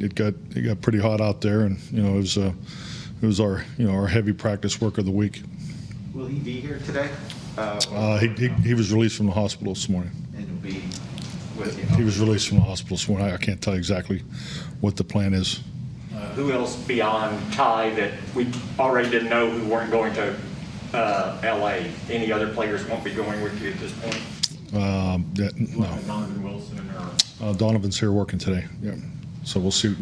it got pretty hot out there, and it was our our heavy practice work of the week. Will he be here today? He was released from the hospital this morning. And he'll be with you. He was released from the hospital this morning. I can't tell you exactly what the plan is. Who else beyond Ty that we already didn't know who weren't going to LA? Any other players won't be going with you at this point? No. Donovan Wilson or Donovan's here working today. Yeah. So we'll see.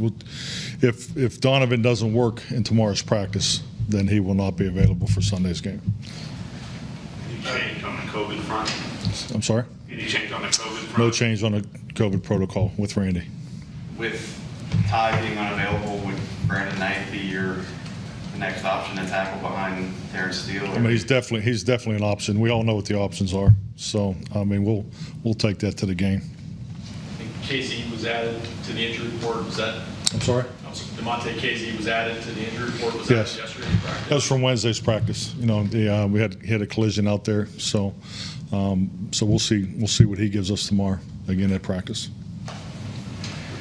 If Donovan doesn't work in tomorrow's practice, then he will not be available for Sunday's game. Any change on the COVID front? I'm sorry? Any change on the COVID front? No change on the COVID protocol with Randy. With Ty being unavailable, would Brandon Knight be the next option to tackle behind Terrence Steele? I mean, he's definitely an option. We all know what the options are. So I mean, we'll take that to the game. I think KZ was added to the injury report. Was that? I'm sorry? DeMonte KZ was added to the injury report. Was Yes. that yesterday's practice? That was from Wednesday's practice. We had a collision out there. So we'll see what he gives us tomorrow again at practice.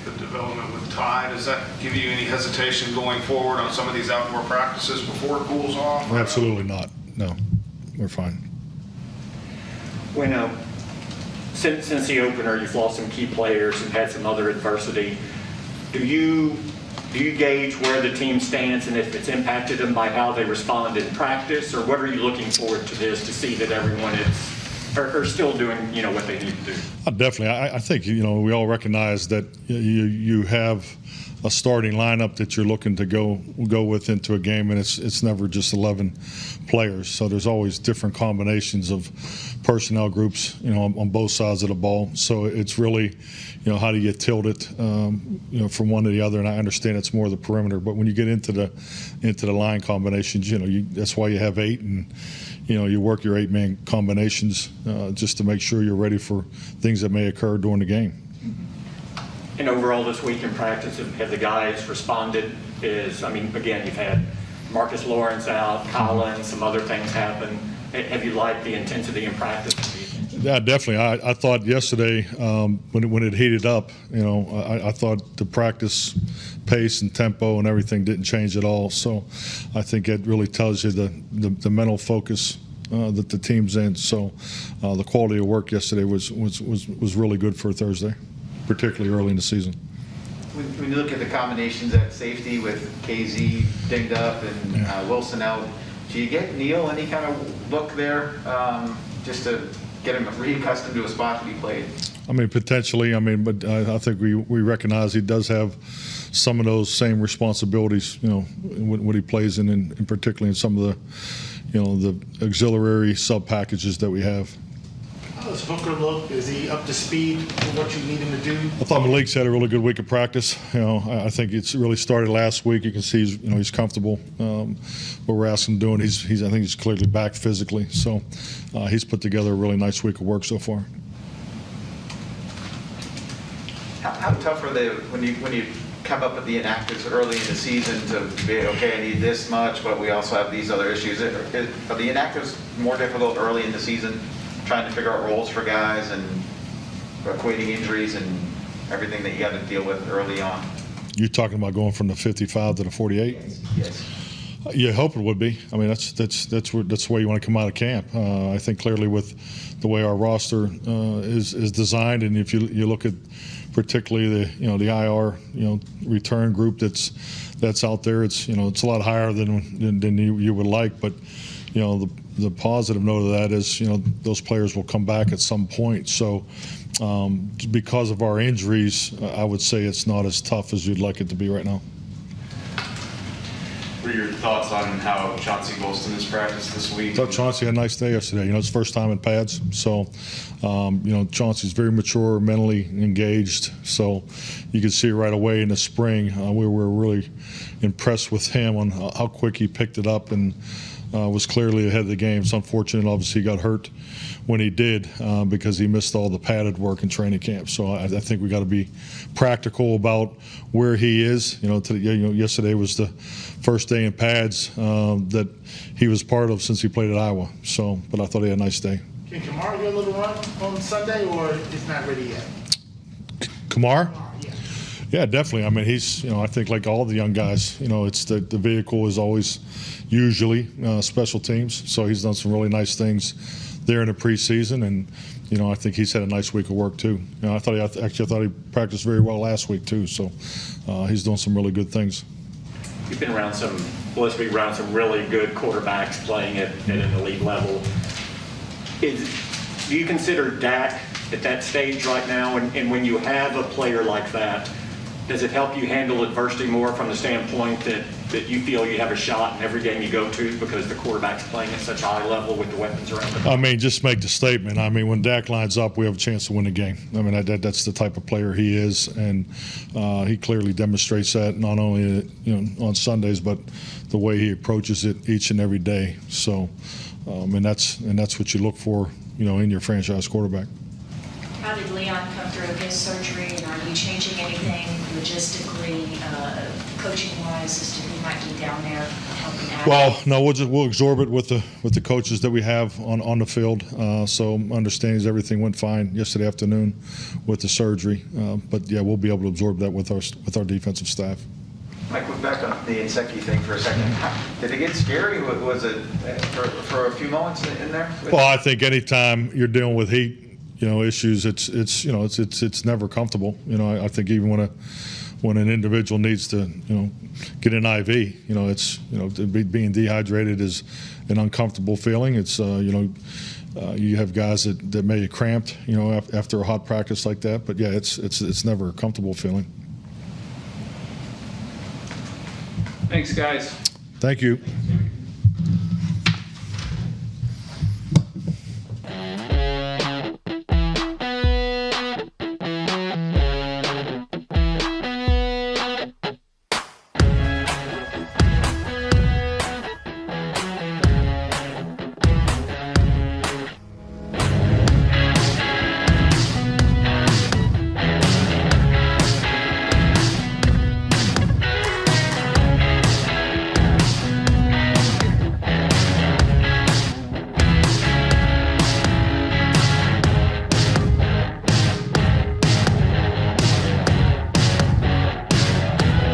The development with Ty, does that give you any hesitation going forward on some of these outdoor practices before it cools off? Absolutely not. No, we're fine. When since the opener, you've lost some key players and had some other adversity. Do you gauge where the team stands and if it's impacted them by how they respond in practice, or what are you looking forward to this to see that everyone are still doing what they need to do? Definitely, I think we all recognize that you have a starting lineup that you're looking to go with into a game, and it's never just 11 players. So there's always different combinations of personnel groups, on both sides of the ball. So it's really, how do you tilt it, from one to the other? And I understand it's more the perimeter, but when you get into the line combinations, that's why you have 8, and you work your 8-man combinations just to make sure you're ready for things that may occur during the game. And overall this week in practice, have the guys responded? Again, you've had Marcus Lawrence out, Collins, some other things happen. Have you liked the intensity in practice? Yeah, definitely. I thought yesterday when it heated up, I thought the practice pace and tempo and everything didn't change at all. So I think it really tells you the mental focus that the team's in. So the quality of work yesterday was really good for Thursday, particularly early in the season. When you look at the combinations at safety with KZ dinged up and Wilson out, do you get Neal any kind of look there just to get him reaccustomed to a spot to be played? Potentially. But I think we recognize he does have some of those same responsibilities, when he plays in particularly in some of the auxiliary sub packages that we have. How does Hooker look? Is he up to speed for what you need him to do? I thought Malik's had a really good week of practice. I think it's really started last week. You can see he's comfortable. What we're asking him doing, I think he's clearly back physically. So he's put together a really nice week of work so far. How tough are they when you come up with the inactives early in the season to be, okay, I need this much, but we also have these other issues? Are the inactives more difficult early in the season, trying to figure out roles for guys and equating injuries and everything that you got to deal with early on? You're talking about going from the 55 to the 48? Yes. You hope it would be. That's the way you want to come out of camp. I think clearly with the way our roster is designed, and if you look at particularly the IR return group that's out there, it's a lot higher than you would like, but the positive note of that is those players will come back at some point. So because of our injuries, I would say it's not as tough as you'd like it to be right now. What are your thoughts on how Chauncey Golston has practiced this week? I thought Chauncey had a nice day yesterday. It's first time in pads. So, Chauncey's very mature, mentally engaged. So you could see right away in the spring, we were really impressed with him on how quick he picked it up and was clearly ahead of the game. It's unfortunate, obviously, he got hurt when he did because he missed all the padded work in training camp. So I think we got to be practical about where he is. Yesterday was the first day in pads that he was part of since he played at Iowa. So, but I thought he had a nice day. Can Kamar get a little run on Sunday, or it's not ready yet? Kamar? Yeah. Yeah, definitely. I mean, he's, I think like all the young guys, it's the vehicle is always usually special teams. So he's done some really nice things there in the preseason, and I think he's had a nice week of work too. I thought he practiced very well last week too. So he's doing some really good things. You've been around some really good quarterbacks playing at an elite level. Do you consider Dak at that stage right now? And when you have a player like that, does it help you handle adversity more from the standpoint that you feel you have a shot in every game you go to because the quarterback's playing at such a high level with the weapons around him? I mean, just make the statement. I mean, when Dak lines up, we have a chance to win the game. I mean, that's the type of player he is, and he clearly demonstrates that not only on Sundays, but the way he approaches it each and every day. So, and that's what you look for, in your franchise quarterback. How did Leon come through his surgery, and are you changing anything logistically, coaching-wise, as to who might be down there helping out? Well, no, we'll absorb it with the coaches that we have on the field. So understanding everything went fine yesterday afternoon with the surgery, but yeah, we'll be able to absorb that with our defensive staff. Mike, we're back on the Inseki thing for a second. Did it get scary? Was it for a few moments in there? Well, I think anytime you're dealing with heat, issues, it's never comfortable. I think even when an individual needs to, get an IV, it's being dehydrated is an uncomfortable feeling. It's you have guys that may get cramped, after a hot practice like that. But yeah, it's never a comfortable feeling. Thanks, guys. Thank you.